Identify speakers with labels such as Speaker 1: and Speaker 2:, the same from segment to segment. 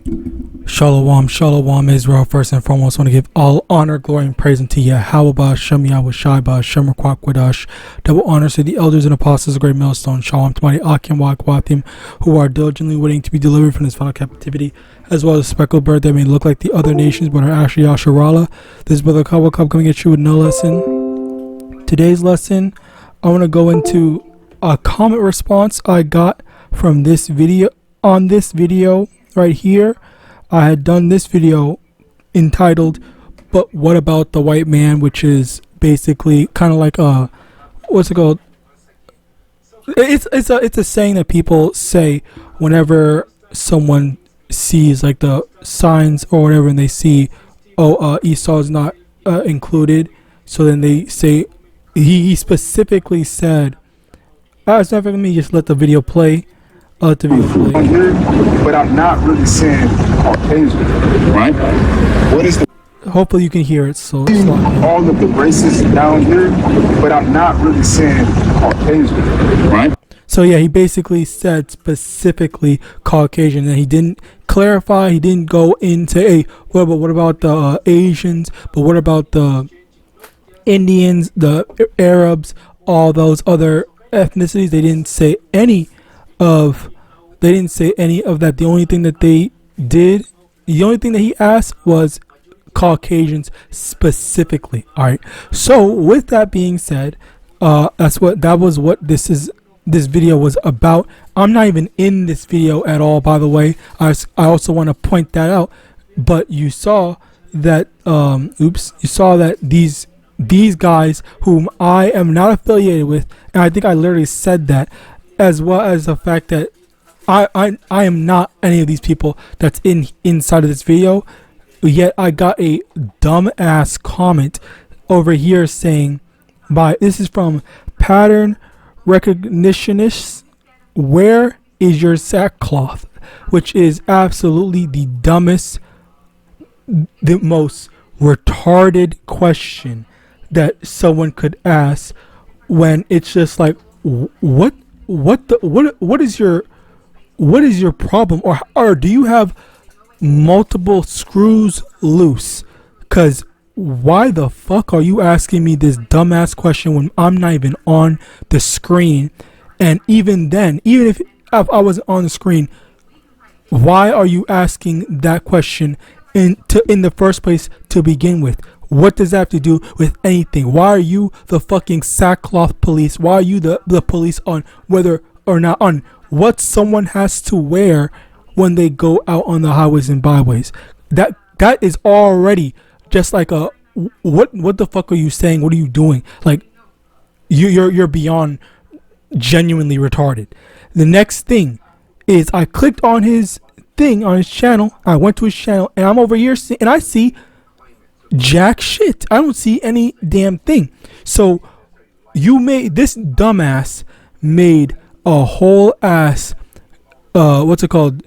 Speaker 1: Shalom, shalom, Israel. First and foremost, I want to give all honor, glory, and praise unto YAHAWAH, SHAMAIWAN, double honors to the elders and apostles of great millstone. Shalom to mighty Akim, Wagwathim, who are diligently waiting to be delivered from this final captivity, as well as a speckled bird that may look like the other nations, but are actually Yasharala. This is Brother Kawa Cup coming at you with no lesson. Today's lesson, I want to go into a comment response I got from this video, on this video right here. I had done this video entitled, "But what about the white man?" which is basically kind of like a, what's it called? It's a saying that people say whenever someone sees like the signs or whatever, and they see, Esau is not included. So then they say, he specifically said, it's not for me. Just let the video play. Let the video play.
Speaker 2: But I'm not really saying Caucasian, right? What is the?
Speaker 1: Hopefully you can hear it. So
Speaker 2: all of the races down here, but I'm not really saying Caucasian, right?
Speaker 1: So yeah, he basically said specifically Caucasian, and he didn't clarify. He didn't go into what about the Asians? But what about the Indians, the Arabs, all those other ethnicities? They didn't say any of that. The only thing that they did, the only thing that he asked was Caucasians specifically. All right. So with that being said, that was what this video was about. I'm not even in this video at all, by the way. I also want to point that out. But you saw that these guys whom I am not affiliated with, and I think I literally said that, as well as the fact that I am not any of these people that's inside of this video. Yet I got a dumbass comment over here saying, this is from Pattern Recognitionist, "Where is your sackcloth?" which is absolutely the dumbest, the most retarded question that someone could ask, when it's just like, what is your problem, or do you have multiple screws loose? Because why the fuck are you asking me this dumbass question when I'm not even on the screen? And even then, even if I wasn't on the screen, why are you asking that question in the first place to begin with? What does that have to do with anything? Why are you the fucking sackcloth police? Why are you the police on whether or not on what someone has to wear when they go out on the highways and byways? That is already just like a, what the fuck are you saying? What are you doing? Like, you're beyond genuinely retarded. The next thing is, I clicked on his thing on his channel. I went to his channel, and I'm over here and I see jack shit. I don't see any damn thing. So this dumbass made a whole ass burner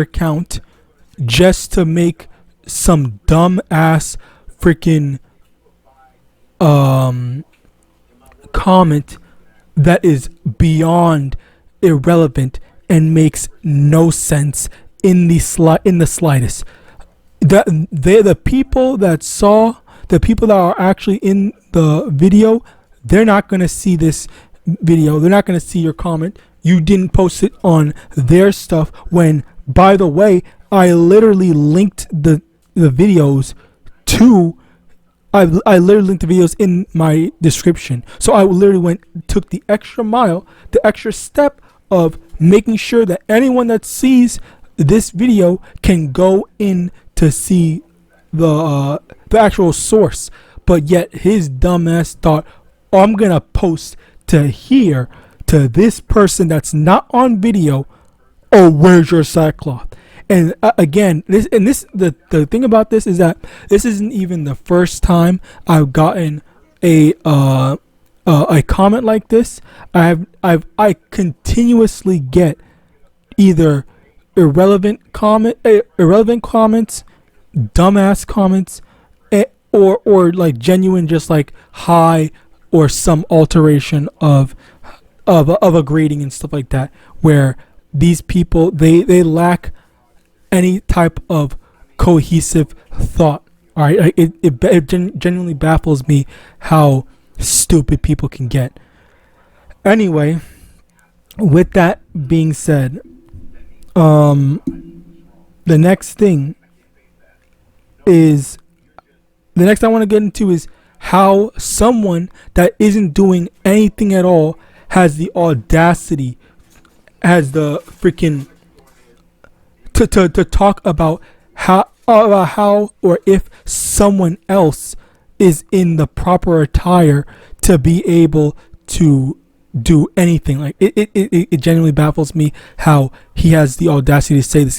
Speaker 1: account just to make some dumb ass freaking comment that is beyond irrelevant and makes no sense in the slightest. The people that are actually in the video, they're not gonna see this video. They're not gonna see your comment. You didn't post it on their stuff, when, by the way, I literally linked the videos to, I literally linked the videos in my description. So I literally took the extra mile, the extra step of making sure that anyone that sees this video can go in to see the actual source. But yet his dumbass thought, I'm gonna post to here, to this person that's not on video, where's your sackcloth? And again, the thing about this is that this isn't even the first time I've gotten a comment like this. I continuously get either irrelevant comments, dumbass comments, or like genuine, just like hi, or some alteration of a greeting and stuff like that, where these people they lack any type of cohesive thought. All right, it genuinely baffles me how stupid people can get. Anyway, with that being said, the next thing I want to get into is how someone that isn't doing anything at all has the audacity, has the freaking to talk about how or if someone else is in the proper attire to be able to do anything. Like it genuinely baffles me how he has the audacity to say this.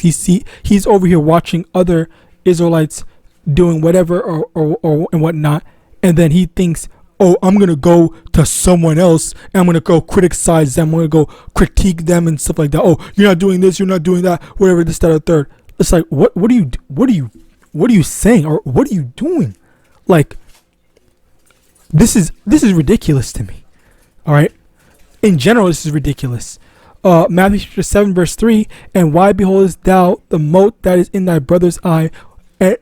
Speaker 1: He's over here watching other Israelites doing whatever or and whatnot, and then he thinks, oh, I'm gonna go to someone else and I'm gonna go criticize them, I'm gonna go critique them and stuff like that. Oh, you're not doing this, you're not doing that, whatever, this, that, or third. It's like, what are you saying, or what are you doing? Like, this is ridiculous to me. All right, in general, this is ridiculous. Matthew 7 verse 3, and why beholdest thou the mote that is in thy brother's eye,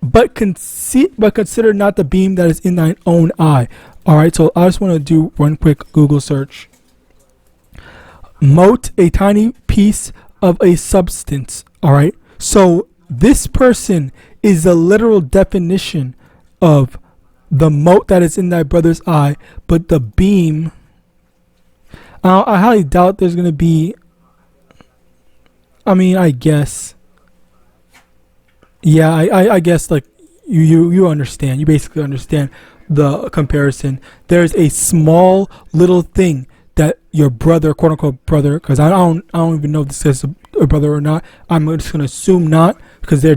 Speaker 1: but consider not the beam that is in thine own eye. All right, so I just want to do one quick Google search. Mote, a tiny piece of a substance. All right, so this person is the literal definition of the mote that is in thy brother's eye, but the beam, I highly doubt there's going to be, I mean, I guess, yeah, I guess, like, you understand, you basically understand the comparison. There's a small little thing that your brother, quote unquote brother, because I don't even know if this is a brother or not. I'm just gonna assume not, because they're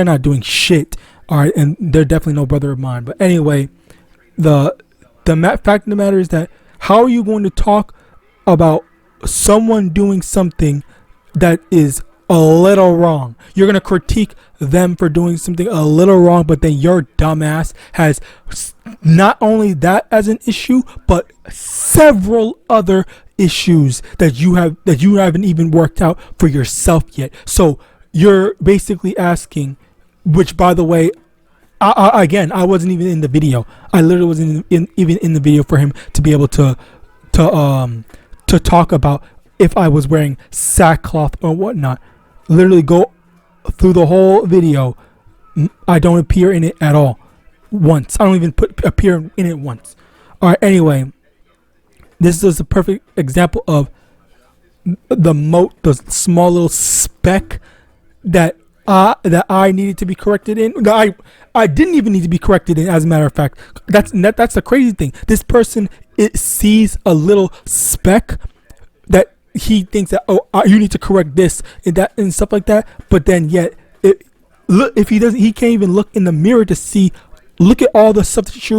Speaker 1: not doing shit. All right, and they're definitely no brother of mine. But anyway, the fact of the matter is that how are you going to talk about someone doing something that is a little wrong? You're gonna critique them for doing something a little wrong, but then your dumbass has not only that as an issue, but several other issues that you haven't even worked out for yourself yet. So you're basically asking, which, by the way, I wasn't even in the video. I literally wasn't even in the video for him to be able to talk about if I was wearing sackcloth or whatnot. Literally go through the whole video. I don't appear in it at all. Once. I don't even appear in it once. All right. Anyway, this is a perfect example of the mote, the small little speck that I needed to be corrected in. That I didn't even need to be corrected in. As a matter of fact, that's the crazy thing. This person, it sees a little speck that he thinks that, oh, you need to correct this and that and stuff like that. But then yet, if he doesn't, he can't even look in the mirror to see. Look at all the stuff that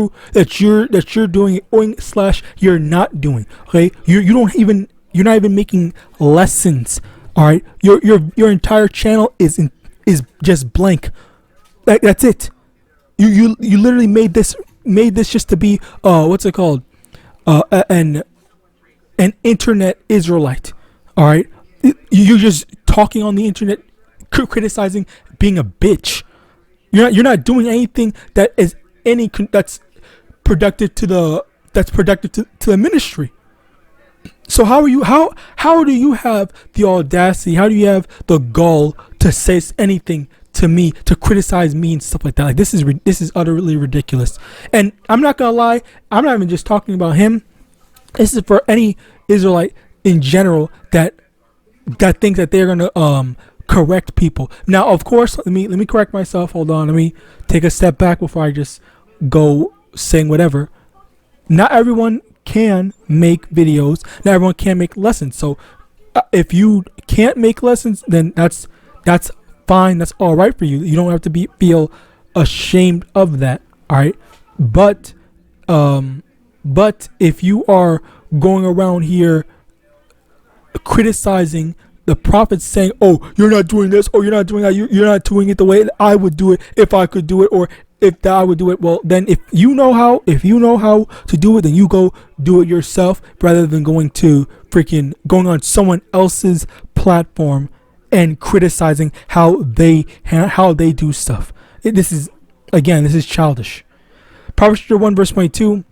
Speaker 1: you're doing / you're not doing. Okay, you're not even making lessons. All right, your entire channel is just blank. That's it. You literally made this just to be what's it called, an internet Israelite. All right, you're just talking on the internet, criticizing, being a bitch. You're not doing anything that is that's productive to the ministry. So how do you have the audacity? How do you have the gall to say anything to me, to criticize me and stuff like that? Like, this is utterly ridiculous. And I'm not gonna lie, I'm not even just talking about him. This is for any Israelite in general that thinks that they're gonna correct people. Now, of course, let me correct myself. Hold on, let me take a step back before I just go saying whatever. Not everyone can make videos. Not everyone can make lessons. So if you can't make lessons, then that's fine. That's all right for you. You don't have to feel ashamed of that. All right, but if you are going around here criticizing the prophets, saying, oh, you're not doing this, or you're not doing that, you're not doing it the way that I would do it if I could do it, or if that I would do it, well, then if you know how to do it, then you go do it yourself, rather than going on someone else's platform and criticizing how they do stuff. This is childish. Proverbs 1 verse 22.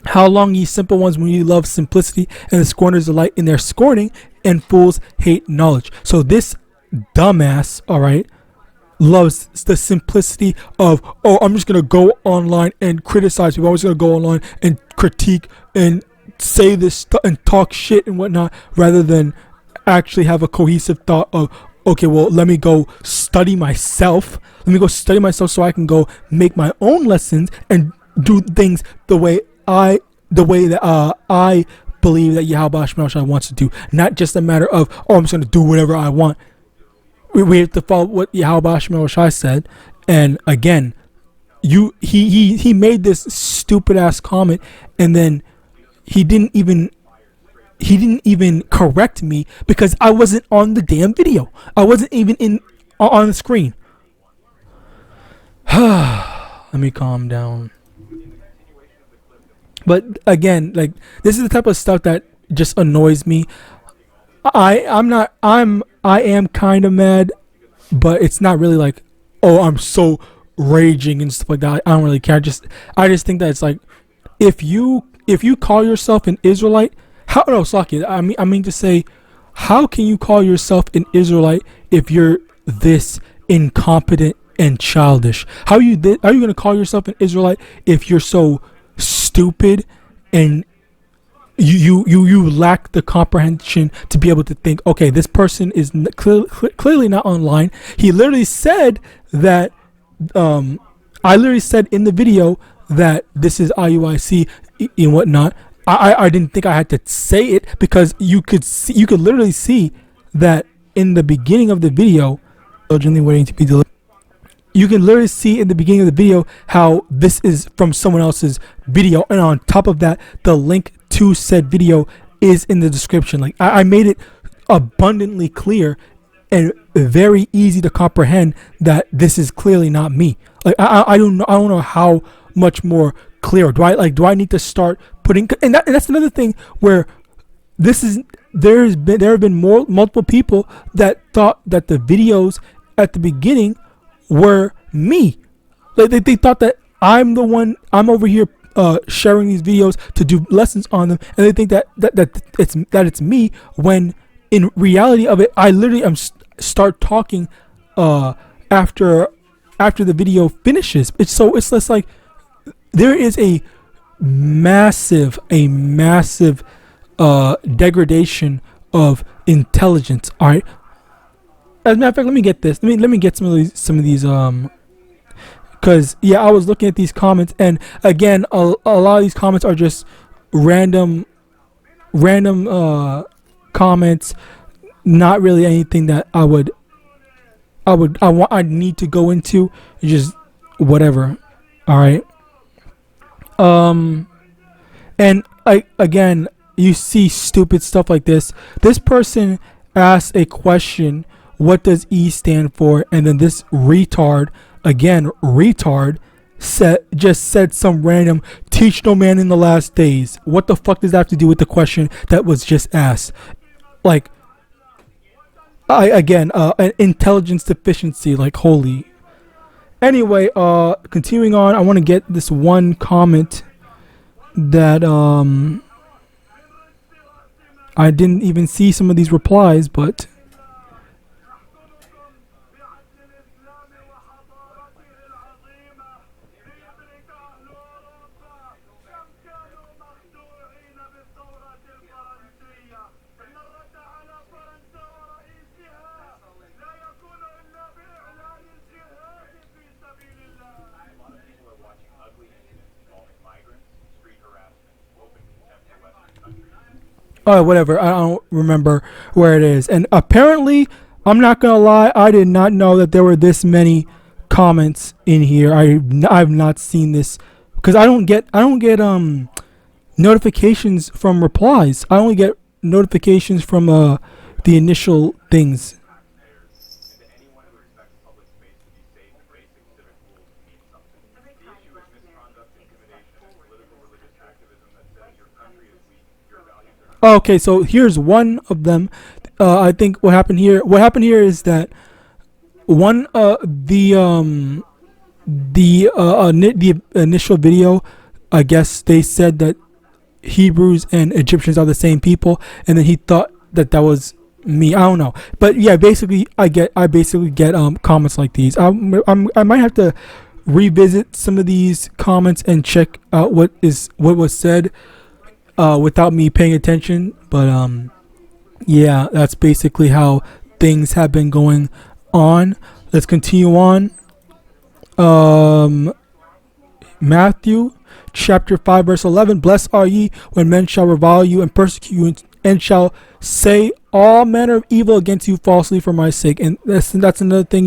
Speaker 1: How long, ye simple ones, when ye love simplicity, and the scorners delight in their scorning, and fools hate knowledge. So this dumbass, all right, loves the simplicity of, oh, I'm just gonna go online and criticize people. I'm just gonna go online and critique and say this stuff and talk shit and whatnot, rather than actually have a cohesive thought of, okay, well, let me go study myself. Let me go study myself so I can go make my own lessons and do things the way that I believe that YAHAWAH wants to do. Not just a matter of, oh, I'm just going to do whatever I want. We have to follow what YAHAWAH said. And again, he made this stupid ass comment, and then he didn't even correct me because I wasn't on the damn video. I wasn't even on the screen. Let me calm down. But again, like, this is the type of stuff that just annoys me. I am kind of mad, but it's not really like, oh, I'm so raging and stuff like that. I don't really care. I just think that it's like, if you call yourself an Israelite, I mean to say, how can you call yourself an Israelite if you're this incompetent and childish? How are you going to call yourself an Israelite if you're so stupid and you lack the comprehension to be able to think, okay, this person is clearly not online. He literally said that, I literally said in the video that this is IUIC and whatnot. I didn't think I had to say it, because you could literally see that in the beginning of the video, urgently waiting to be delivered. You can literally see in the beginning of the video how this is from someone else's video, and on top of that, the link to said video is in the description. Like, I made it abundantly clear and very easy to comprehend that this is clearly not me. Like, I don't know how much more clear do I need to start putting, and that's another thing where there have been multiple people that thought that the videos at the beginning were me. Like, they thought that I'm the one, I'm over here sharing these videos to do lessons on them, and they think that it's me, when in reality of it, I literally start talking after the video finishes. It's just like there is a massive degradation of intelligence. All right. As a matter of fact, let me get this. Let me get some of these because yeah, I was looking at these comments, and again, a lot of these comments are just random comments, not really anything that I need to go into. It's just whatever. All right. And again, you see stupid stuff like this. This person asked a question, what does E stand for? And then this retard said some random, teach no man in the last days. What the fuck does that have to do with the question that was just asked? Like, an intelligence deficiency, like, holy. Anyway, continuing on, I want to get this one comment that I didn't even see some of these replies, but whatever, I don't remember where it is. And apparently, I'm not gonna lie, I did not know that there were this many comments in here. I've not seen this, because I don't get notifications from replies. I only get notifications from the initial things. Okay, so here's one of them. I think what happened here is that one the initial video, I guess they said that Hebrews and Egyptians are the same people, and then he thought that was me. I don't know, but yeah, basically I basically get comments like these. I might have to revisit some of these comments and check out what was said without me paying attention, but yeah, that's basically how things have been going on. Let's continue on. Matthew chapter 5 verse 11, blessed are ye when men shall revile you and persecute you and shall say all manner of evil against you falsely for my sake. And that's another thing,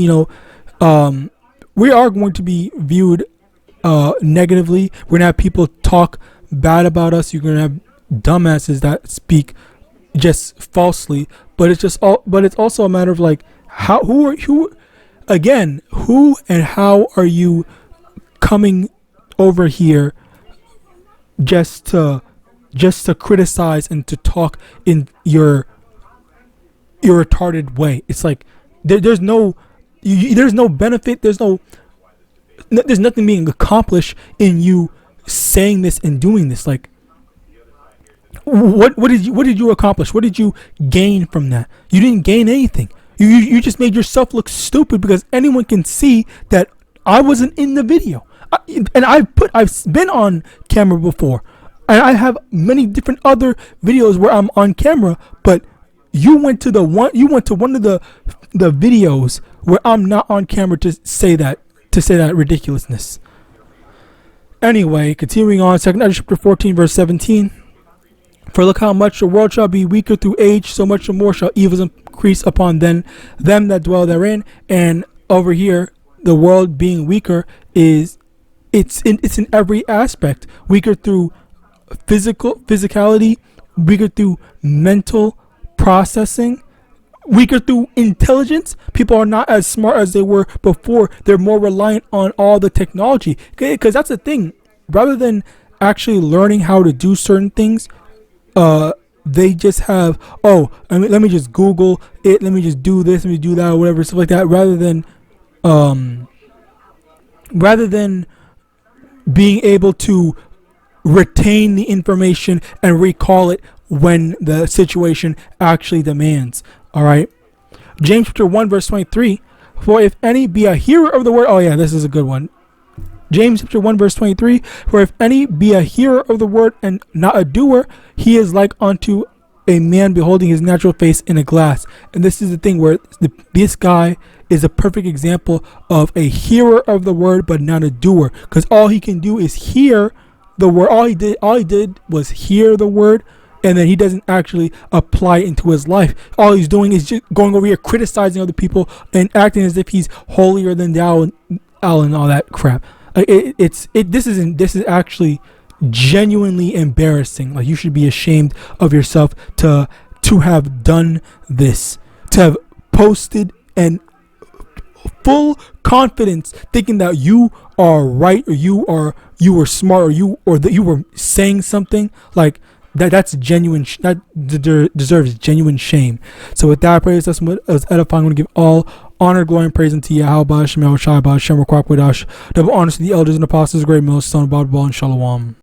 Speaker 1: we are going to be viewed negatively. We're gonna have people talk bad about us. You're gonna have dumbasses that speak just falsely, but it's also a matter of like who and how are you coming over here just to criticize and to talk in your retarded way? It's like there's no benefit, there's nothing being accomplished in you saying this and doing this. Like what did you accomplish? What did you gain from that? You didn't gain anything. You just made yourself look stupid because anyone can see that I wasn't in the video. And I've been on camera before, and I have many different other videos where I'm on camera, but you went to one of the videos where I'm not on camera to say that ridiculousness. Anyway, continuing on, 2 chapter 14 verse 17. For look how much the world shall be weaker through age, so much more shall evils increase upon them that dwell therein. And over here, the world being weaker it's in every aspect. Weaker through physicality, weaker through mental processing, weaker through intelligence. People are not as smart as they were before. They're more reliant on all the technology, because that's the thing. Rather than actually learning how to do certain things, they just have, let me just Google it, let me just do this, let me do that, or whatever, stuff like that, rather than being able to retain the information and recall it when the situation actually demands. All right. James chapter 1 verse 23, for if any be a hearer of the word, this is a good one. James chapter 1 verse 23, for if any be a hearer of the word and not a doer, he is like unto a man beholding his natural face in a glass. And this is the thing where this guy is a perfect example of a hearer of the word but not a doer, because all he can do is hear the word. All he did was hear the word, and then he doesn't actually apply it into his life. All he's doing is just going over here criticizing other people and acting as if he's holier than thou and all that crap. This is actually genuinely embarrassing. Like, you should be ashamed of yourself to have done this, to have posted and full confidence thinking that you are right, or you were smart, or that you were saying something like that. That's genuine. That deserves genuine shame. So with that, I pray this was edifying. I'm going to give all honor, glory, and praise unto YAHAWAH, SHAMAIWAN, double honors to the elders and apostles, great millstone, Bible, and Shalom.